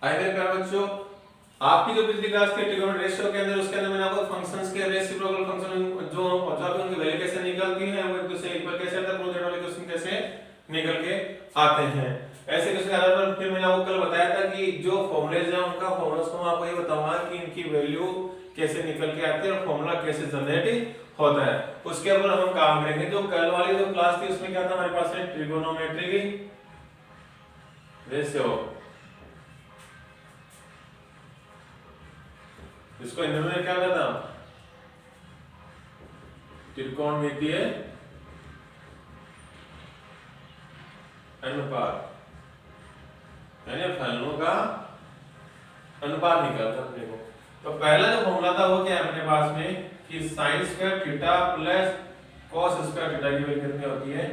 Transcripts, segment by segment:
आई मेरे प्यारे बच्चों, आपकी जो पिछली क्लास के ट्रिगोनोमेट्री रेशियो के अंदर उसके अंदर मैंने आपको फंक्शंस के रेसिप्रोकल फंक्शन जो उनकी वैल्यू कैसे निकलती है, वो एक दूसरे इक्वल कैसे आता है, प्रोजेक्ट वाले क्वेश्चन कैसे निकल के आते हैं। ऐसे क्वेश्चन के आधार पर फिर मैंने आपको कल बताया था कि जो फॉर्मूलेज हैं उनका फॉर्मूलास को मैं आपको ये बताऊंगा कि इनकी वैल्यू कैसे निकल के आती है और फॉर्मूला कैसे जनरेट होता है, उसके ऊपर हम काम करेंगे। जो कल वाली जो क्लास थी उसमें क्या था हमारे पास है ट्रिगोनोमेट्री की रेशियो, इसको हिंदी में क्या कहता त्रिकोणमितीय अनुपात, यानी फलनों का अनुपात निकलता अपने को। तो पहला जो फॉर्मूला था वो क्या है अपने पास में कि sin square theta plus cos square theta की वैल्यू कितनी होती है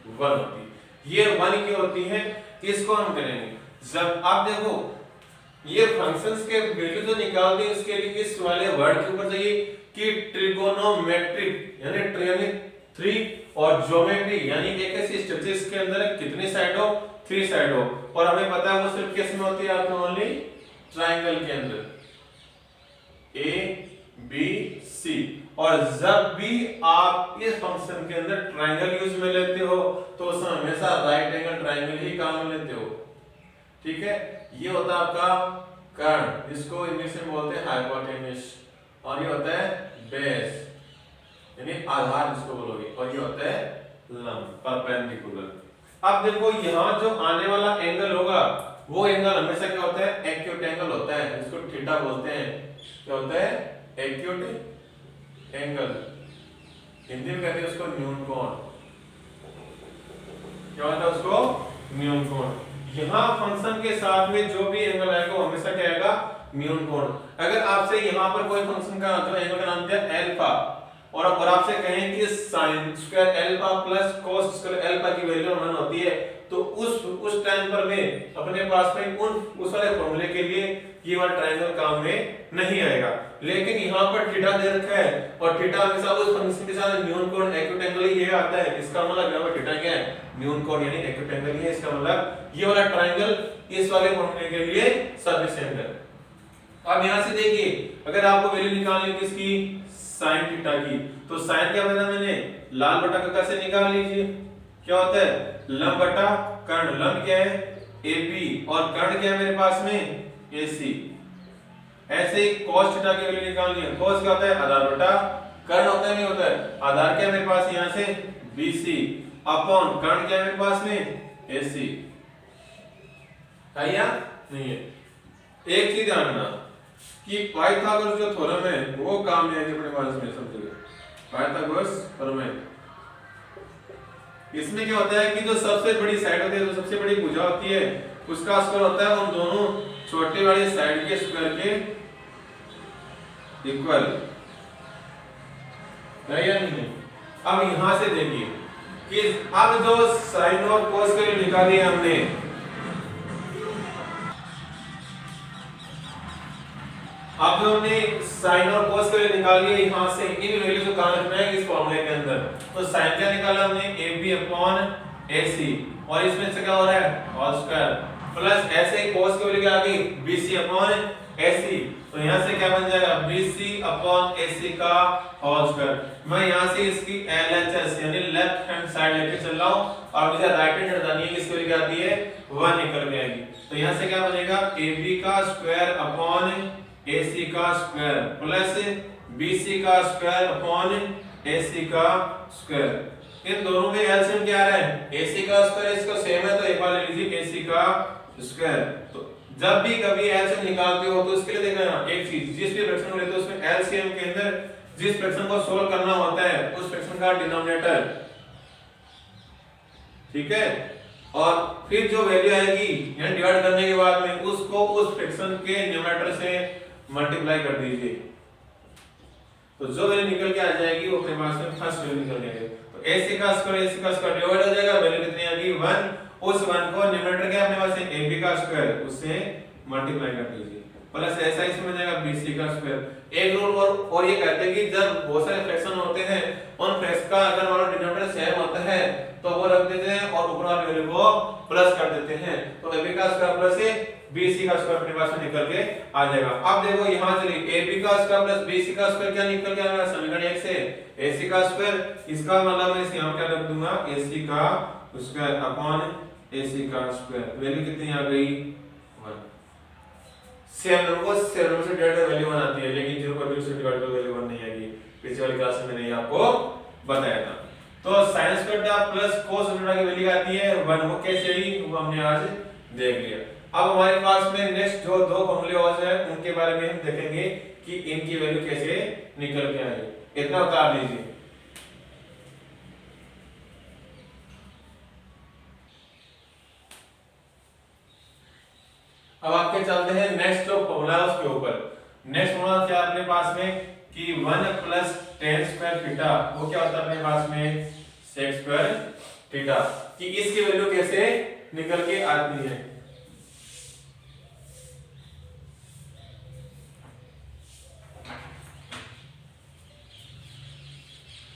1 होती है। ये 1 की होती है, इसको हम करेंगे जब आप देखो ये फंक्शंस के वैल्यू जो निकालते हैं इसके लिए इस वाले वर्ड के ऊपर चाहिए कि ट्रिगोनोमेट्रिक यानी थ्री और ज्योमेट्री यानी एक ऐसी स्ट्रक्चर इसके अंदर कितनी साइड हो 3 साइड हो, और हमें पता है वो सिर्फ किस में होती है आपके ओनली ट्रायंगल के अंदर ए बी सी। और जब भी आप इस फंक्शन के अंदर ट्रायंगल यूज में लेते हो तो उसमें हमेशा राइट एंगल ट्रायंगल ही काम में लेते हो, ठीक है। ये होता है आपका कर्ण, इसको इंग्लिश में बोलते हैं हाइपोटेन्यूस, और ये होता है बेस यानी आधार जिसको बोलोगे, और ये होता है लंब परपेंडिकुलर। अब देखो यहाँ जो आने वाला एंगल होगा वो एंगल हमेशा क्या होता है एक्यूट एंगल होता है, इसको थीटा बोलते हैं। क्या होता है एक्यूट एंगल, हिंदी में कहते हैं उसको न्यून कोण। क्या होता है उसको न्यून कोण। यहाँ फंक्शन के साथ में जो भी एंगल आएगा वो हमेशा क्या आएगा न्यून कोण। अगर आपसे यहाँ पर कोई फंक्शन का जो एंगल का नाम दिया अल्फा और आपसे कहें कि sin square alpha plus cos square alpha की वैल्यू 1 होती है, तो उस टाइम पर में अपने पास में उस वाले फॉर्मूले के लिए ये वाला ट्रायंगल काम में नहीं आएगा। लेकिन यहाँ पर थीटा दे रखा है और थीटा हमेशा उस फंक्शन के साथ न्यून कोण एक्यूट एंगल ही ये आता है, इसका मतलब यहाँ पर थीटा क्या है न्यून कोण यानी एक्यूट एंगल ही है। इसका मतलब ये वाला ट्रायंगल इस वाले फॉर्मूले के लिए सफिशिएंट है। अब यहाँ से देखिए अगर आपको वैल्यू निकालनी है किसकी sin थीटा की, तो sin क्या बताया मैंने लाल बटा का कैसे निकाल लीजिए। क्या होता है लंब बटा कर्ण, लंब क्या है AB और कर्ण क्या है मेरे पास में AC। ऐसे ही cos थीटा की वैल्यू निकालनी है, cos क्या होता है आधार बटा कर्ण होता है नहीं होता है, आधार क्या है मेरे पास यहाँ से BC अपॉन कर्ण क्या है मेरे पास में AC। है या नहीं है। एक चीज ध्यान रखना कि पाइथागोरस जो थ्योरम है वो काम में आएगी अपने पास में समझिए पाइथागोरस थ्योरम है। इसमें क्या होता है कि जो सबसे बड़ी साइड होती है, जो सबसे बड़ी भुजा होती है उसका स्क्वायर होता है उन दोनों छोटी वाली साइड के स्क्वायर के इक्वल, है या नहीं। अब यहां से देखिए कि अब जो sin और cos के लिए निकाली है हमने, अब जो हमने sin और cos के लिए निकाली है यहाँ से इन वैल्यू को कहां रखना है इस फॉर्मूले के अंदर। तो sin क्या निकाला हमने AB अपॉन AC और इसमें से क्या हो रहा है cos स्क्वायर प्लस ऐसे ही cos की वैल्यू क्या आ गई BC अपॉन AC। तो यहाँ से क्या बन जाएगा BC अपॉन AC का होल स्क्वायर। मैं यहाँ से इसकी LHS यानी लेफ्ट हैंड साइड लेके चल रहा हूँ और मुझे राइट हैंड हटानी है, इसकी वैल्यू क्या आती है 1 निकल के आएगी। तो यहाँ से क्या बनेगा AB का स्क्वायर अपॉन AC का स्क्वायर प्लस BC का स्क्वायर अपॉन AC का स्क्वायर। इन दोनों में एलसीएम क्या आ रहा है AC का स्क्वायर इसका सेम है तो एक बार ले लीजिए AC का स्क्वायर। तो जब भी कभी एलसीएम निकालते हो तो इसके लिए देखना एक चीज, जिस भी फ्रैक्शन को लेते हो उसमें एलसीएम के अंदर जिस फ्रैक्शन को सोल्व करना होता है उस फ्रैक्शन का डिनोमिनेटर, ठीक है, और फिर जो वैल्यू आएगी यानी डिवाइड करने के बाद में उसको उस फ्रैक्शन के न्यूमरेटर से मल्टीप्लाई कर दीजिए। तो जो वैल्यू निकल के आ जाएगी वो अपने पास में फर्स्ट वैल्यू निकल जाएगी। तो AC का स्क्वायर डिवाइड हो जाएगा, वैल्यू कितनी आएगी 1, उस 1 को न्यूमरेटर क्या अपने पास है AB का स्क्वायर उससे मल्टीप्लाई कर दीजिए प्लस ऐसा इसमें हो जाएगा BC का स्क्वायर। एक रूल और ये कहते हैं कि जब बहुत सारे फ्रैक्शन होते हैं उन फ्रैक्शन का अगर वाला डिनोमिनेटर सेम होता है तो वो रख देते हैं और ऊपर वाली वैल्यू को प्लस कर देते हैं। तो AB का स्क्वायर प्लस BC का स्क्वायर अपने पास में निकल के आ जाएगा। अब देखो यहाँ चलिए AB का स्क्वायर प्लस BC का स्क्वायर क्या निकल के आ रहा है समीकरण 1 से AC का स्क्वायर, इसका मतलब मैं यहाँ क्या रख दूंगा AC का स्क्वायर अपॉन AC का स्क्वायर, वैल्यू कितनी आ गई 1। सेम नंबर को सेम नंबर से डिवाइड वैल्यू 1 आती है, लेकिन 0.2 से डिवाइड कर वैल्यू 1 नहीं आएगी। पिछले वाली क्लास में मैंने आपको बताया था। तो sin square theta plus cos theta की वैल्यू आती है 1, वो कैसे आई वो हमने आज देख लिया। अब हमारे पास में नेक्स्ट जो दो फॉर्मूले और हैं उनके बारे में हम देखेंगे कि इनकी वैल्यू कैसे निकल के आई। इतना उतार लीजिए। अब आपके चलते हैं नेक्स्ट जो फॉर्मूला है उसके ऊपर। नेक्स्ट फॉर्मूला क्या अपने पास में कि 1 प्लस tan स्क्वायर थीटा वो क्या होता है अपने पास में sec स्क्वायर थीटा, कि इसकी वैल्यू कैसे निकल के आती है।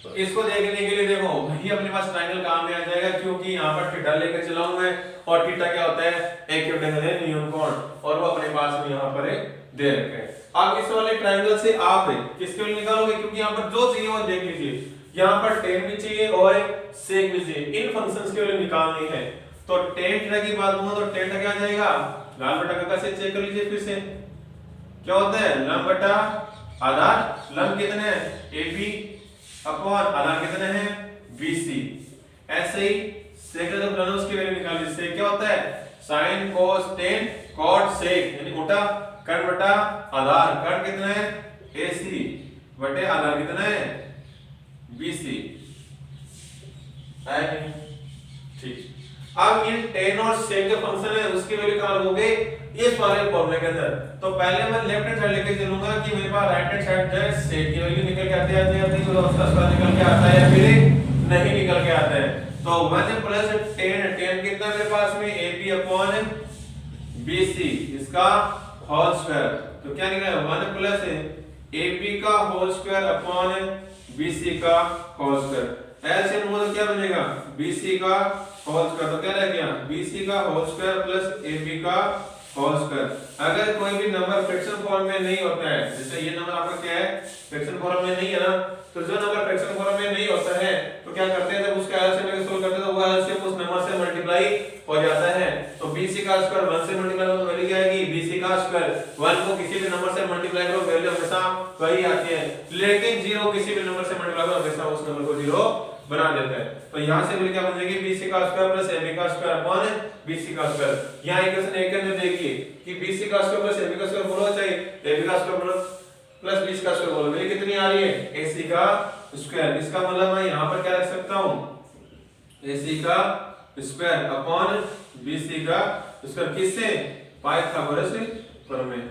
तो इसको देखने के लिए देखो वही अपने पास ट्रायंगल काम में आ जाएगा, क्योंकि यहाँ पर थीटा लेकर चला हूं मैं, और थीटा क्या होता है एक्यूटेंगल है न्यून कोण, और वो अपने पास में यहाँ पर दे रखे हैं। अब इस वाले ट्रायंगल से आप किसके वैल्यू निकालोगे, क्योंकि यहाँ पर जो चाहिए वो देख लीजिए, यहाँ पर tan भी चाहिए और sec भी चाहिए, इन फंक्शंस की वैल्यू निकालनी है। तो tan थीटा की बात करूं तो tan थीटा क्या आ जाएगा लंब बटा का से चेक कर लीजिए फिर से क्या होता है लंब बटा आधार, लंब कितने हैं AB अपॉन आधार कितने हैं BC। ऐसे ही sec का जो प्लान उसकी वैल्यू निकाल लीजिए, sec क्या होता है sin cos tan cot sec, यानी उल्टा कर्ण बटा आधार, कर्ण कितना है AC बटे आधार कितना है BC। ठीक, अब इन tan और sec जो फंक्शन है उसकी वैल्यू कहां लोगे इस वाले फॉर्मूले के अंदर। तो पहले मैं लेफ्ट हैंड साइड लेके चलूंगा कि मेरे पास राइट हैंड साइड जो है sec की वैल्यू निकल के आती है तो उसका स्क्वायर निकल के आता है या फिर नहीं निकल के आता है। तो 1 प्लस tan कितना मेरे पास में AB अपॉन BC इसका होल स्क्वायर, तो क्या निकलेगा 1 प्लस AB का होल स्क्वायर अपॉन BC का होल स्क्वायर। ऐसे तो क्या बनेगा BC का होल स्क्वायर, तो क्या रह गया BC का होल स्क्वायर प्लस AB का होल स्क्वायर। अगर कोई भी नंबर फ्रैक्शन फॉर्म में नहीं होता है, जैसे ये नंबर आपका क्या है फ्रैक्शन फॉर्म में नहीं है ना, तो जो नंबर फ्रैक्शन फॉर्म में नहीं होता है तो क्या करते हैं जब उसका एलसीएम लेके सोल्व करते हैं तो वो एलसीएम उस नंबर से मल्टीप्लाई हो जाता है। तो BC का स्क्वायर 1 से मल्टीप्लाई करो तो वैल्यू क्या आएगी BC का स्क्वायर। 1 को किसी भी नंबर से मल्टीप्लाई करो वैल्यू हमेशा वही आती है, लेकिन 0 किसी भी नंबर से मल्टीप्लाई करो हमेशा उस नंबर को 0 बना देता है। तो यहां से वैल्यू क्या बन जाएगी BC का स्क्वायर प्लस AB का स्क्वायर अपॉन BC का स्क्वायर। यहां इक्वेशन 1 के अंदर देखिए कि BC का स्क्वायर प्लस AB का स्क्वायर बोलो चाहिए AB का स्क्वायर प्लस BC का स्क्वायर बोलो, वैल्यू कितनी आ रही है AC का स्क्वायर। इसका मतलब मैं यहां पर क्या रख सकता हूं AC का स्क्वायर अपॉन BC का स्क्वायर, किससे पाइथागोरस प्रमेय।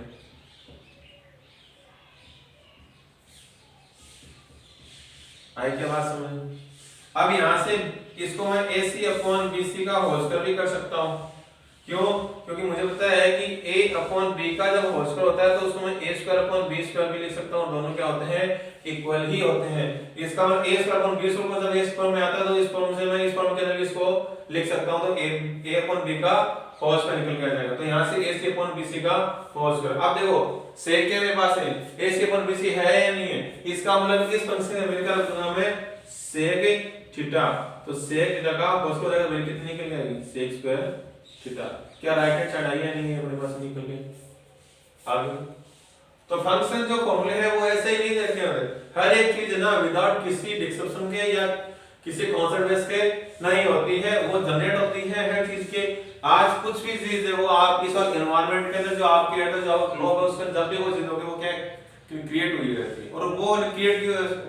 आई क्या बात समझ। अब यहां से इसको मैं AC अपॉन BC का होल स्क्वायर भी कर सकता हूं, क्यों क्योंकि मुझे पता है कि A अपॉन B का जब होल स्क्वायर होता है तो उसको मैं A square upon B square भी लिख सकता हूं, दोनों क्या होते हैं इक्वल ही होते हैं। इसका मतलब A square upon B square जब इस फॉर्म में आता है तो इस फॉर्म से मैं इस फॉर्म के अंदर इसको लिख सकता हूं, तो A अपॉन B का होल स्क्वायर निकल के आ जाएगा। तो यहां से AC अपॉन BC का होल स्क्वायर। अब देखो sec के मेरे पास है AC अपॉन BC है या नहीं है, इसका मतलब इस फंक्शन का वैल्यू का नाम है sec थीटा, तो sec थीटा का होल स्क्वायर वैल्यू कितनी निकल आएगी sec स्क्वायर थीटा। क्या राइट हैंड साइड आई है नहीं है अपने पास निकल के आगे। तो फंक्शन जो फॉर्मूले है वो ऐसे ही नहीं देखे होते, हर एक चीज ना विदाउट किसी डिस्क्रिप्शन के या किसी कॉन्सेप्ट बेस के नहीं होती है, वो जनरेट होती है हर चीज के। आज कुछ भी चीज है वो आप इस वक्त एनवायरनमेंट के अंदर जो आपके अंदर जो ग्लोब है उसमें जब भी वो चीज होगी वो क्या क्रिएट हुई रहती है, और वो क्रिएट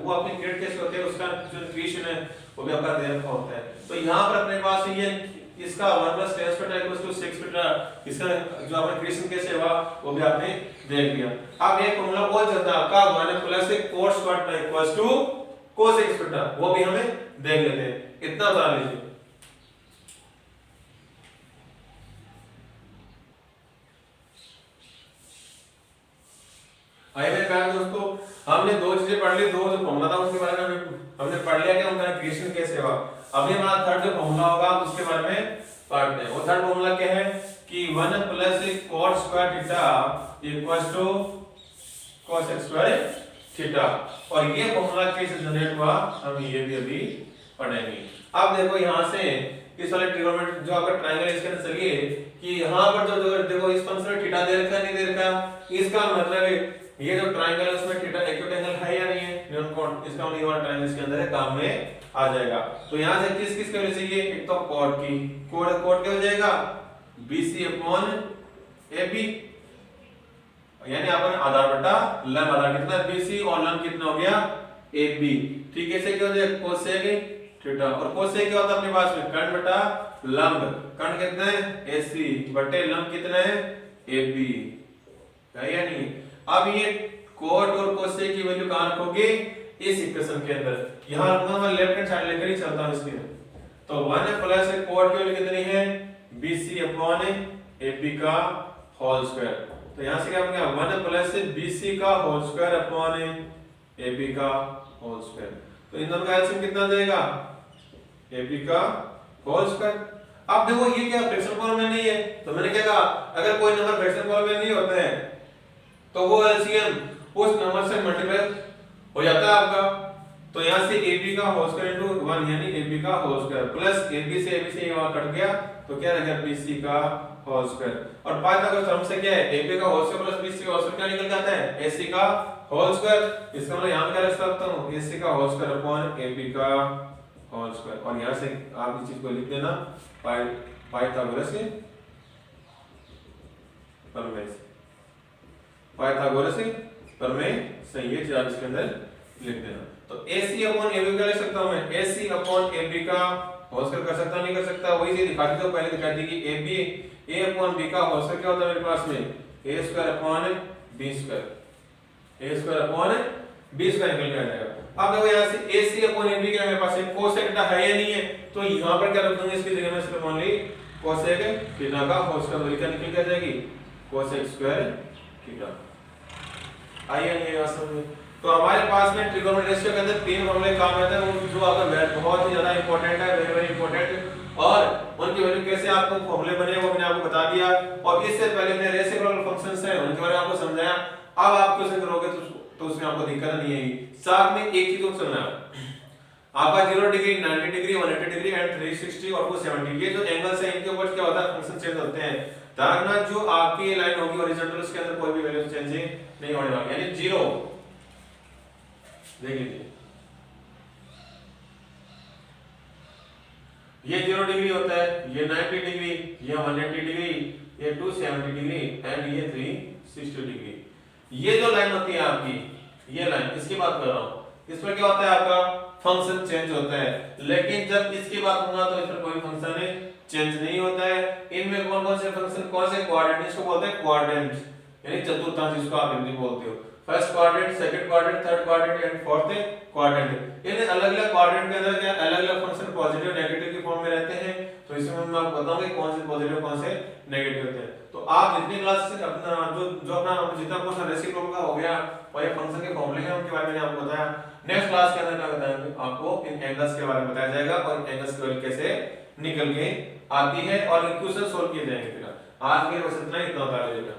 वो अपनी क्रिएट कैसे होते हैं उसका जो क्रिएशन है वो भी आपका दे रखा होता है। तो यहाँ पर अपने पास ये इसका 1 plus tan square equals to sec square, इसका जो आपने क्रिएशन कैसे हुआ वो भी आपने देख लिया। अब एक फॉर्मूला और चलता है आपका 1 plus cos square equals to cos square, वो भी हमें देख लेते हैं। इतना बता लीजिए। आइए मेरे प्यारे दोस्तों, हमने दो चीजें पढ़ ली, दो जो फॉर्मूला था उसके बारे में हमने पढ़ लिया कि उनका क्रिएशन कैसे हुआ। अभी हमारा थर्ड जो फॉर्मूला होगा उसके बारे में पढ़ते हैं। वो थर्ड फॉर्मूला क्या है कि 1 plus cot square theta equals to cos square theta, और ये फॉर्मूला कैसे जनरेट हुआ हम ये भी अभी पढ़ेंगे। अब देखो यहाँ से इस वाले ट्रिग्नोमेट्री जो आपका ट्रायंगल है इसके अंदर चलिए कि यहाँ पर जो देखो इस फंक्शन में थीटा दे रखा है नहीं दे रखा, इसका मतलब है ये जो ट्रायंगल है उसमें थीटा एक्यूट एंगल है या नहीं है, न्यूटन कोण, इसका मतलब ये वाला ट्रायंगल इसके अंदर है, काम में आ जाएगा। तो यहाँ से किस किस के वजह चाहिए, एक तो कॉट की, कॉट क्या हो जाएगा BC अपॉन AB, यानी अपन आधार बटा लंब, आधार कितना BC और लंब कितना हो गया AB, ठीक है। ऐसे क्या हो जाएगा कोसेक थीटा, और कोसेक क्या होता है अपने पास में कर्ण बटा लंब, कर्ण कितना है AC बटे लंब कितना है AB, है या नहीं। अब ये कोट और कोसेक की वैल्यू कहां रखोगे इस इक्वेशन के अंदर, यहां रखूंगा मैं लेफ्ट हैंड साइड लेकर ही चलता हूं इसके। तो 1 प्लस कोट की वैल्यू कितनी है BC अपॉन AB का होल स्क्वायर, तो यहां से क्या बनेगा 1 प्लस BC का होल स्क्वायर अपॉन AB का होल स्क्वायर, तो इन दोनों का एलसीएम कितना आ जाएगा AB का होल स्क्वायर। अब देखो ये क्या फ्रैक्शन फॉर्म में नहीं है, तो मैंने क्या कहा अगर कोई नंबर फ्रैक्शन फॉर्म में नहीं होता है तो वो एलसीएम उस नंबर से मल्टीप्लाई हो जाता है आपका। तो यहां से AB का होल स्क्वायर इनटू 1 यानी AB का होल स्क्वायर प्लस AB से ये वहां कट गया तो क्या रहेगा BC का होल स्क्वायर, और पाइथागोरस थ्योरम से क्या है AB का होल स्क्वायर प्लस BC का होल स्क्वायर क्या निकल जाता है AC का होल स्क्वायर, इसका मतलब यहां क्या लिख सकता हूं AC का होल स्क्वायर अपॉन AB का होल स्क्वायर, और यहां से आप इस चीज को लिख देना पाइथागोरस प्रमेय, पाइथागोरस प्रमेय से ये चीज इसके अंदर लिख देना। तो AC अपॉन AB क्या लिख सकता हूं मैं AC अपॉन AB का होल स्क्वायर कर सकता नहीं कर सकता, वही चीज दिखा दी, तो पहले दिखा दी कि AB A अपॉन B का होल स्क्वायर क्या होता है मेरे पास में A square upon B square, A square upon B square निकल के आ जाएगा। अब देखो यहां से AC अपॉन AB क्या मेरे पास है कोसेक थीटा है या नहीं है, तो यहां पर क्या रख दूंगा इसकी जगह में सिर्फ ओनली कोसेक थीटा का होल स्क्वायर वैल्यू क्या निकल के आ जाएगी कोसेक स्क्वायर थीटा। आइए ये समझ, तो हमारे पास में ट्रिगोनोमेट्री रेशियो के अंदर तीन फॉर्मूले काम आते हैं जो अगर बहुत ही ज्यादा इंपॉर्टेंट है, वेरी वेरी इंपॉर्टेंट, और उनकी वैल्यू कैसे आपको फॉर्मूले बने वो मैंने आपको बता दिया, और इससे पहले मैंने रेसिप्रोकल फंक्शंस हैं उनके बारे में आपको समझाया। अब आप क्वेश्चन करोगे तो उसमें आपको दिक्कत नहीं आएगी। साथ में एक चीज को समझना, आपका 0 डिग्री 90 डिग्री 180 डिग्री एंड 360 और 270 ये जो एंगल्स है इनके ऊपर क्या होता है फंक्शन चेंज होते हैं। ध्यान रखना जो आपकी लाइन होगी हॉरिजॉन्टल उसके अंदर कोई भी वैल्यू चेंज नहीं होने वाली, यानी 0 देख लीजिए ये 0 डिग्री होता है, ये 90 डिग्री, ये 180 डिग्री, ये 270 डिग्री एंड ये 360 डिग्री। ये जो लाइन होती है आपकी ये लाइन, इसकी बात कर रहा हूं, इसमें क्या होता है आपका फंक्शन चेंज होता है, लेकिन जब इसकी बात होगा तो इसमें कोई फंक्शन चेंज नहीं होता है। इनमें कौन कौन से फंक्शन कौन से क्वाड्रेंट, इसको बोलते हैं क्वाड्रेंट यानी चतुर्थांश जिसको आप हिंदी बोलते हो, first quadrant, second quadrant, third quadrant and fourth quadrant. इन अलग-अलग क्वाड्रेंट के अंदर क्या अलग-अलग फंक्शन पॉजिटिव नेगेटिव की फॉर्म में रहते हैं, तो इसमें मैं आपको बताऊंगा कौन से पॉजिटिव कौन से नेगेटिव होते हैं। तो आप जितनी क्लास से अपना जो अपना जितना पोर्शन रेसिप्रोकल का हो गया और ये फंक्शन के फॉर्मूले हैं उनके बारे में आपको बताया। नेक्स्ट क्लास के अंदर क्या बताएंगे आपको इन एंगल्स के बारे में बताया जाएगा और एंगल्स की वैल्यू कैसे निकल के आती है और क्वेश्चन सोल्व किए जाएंगे। फिर आज के बस इतना ही, इतना बता लीजिएगा।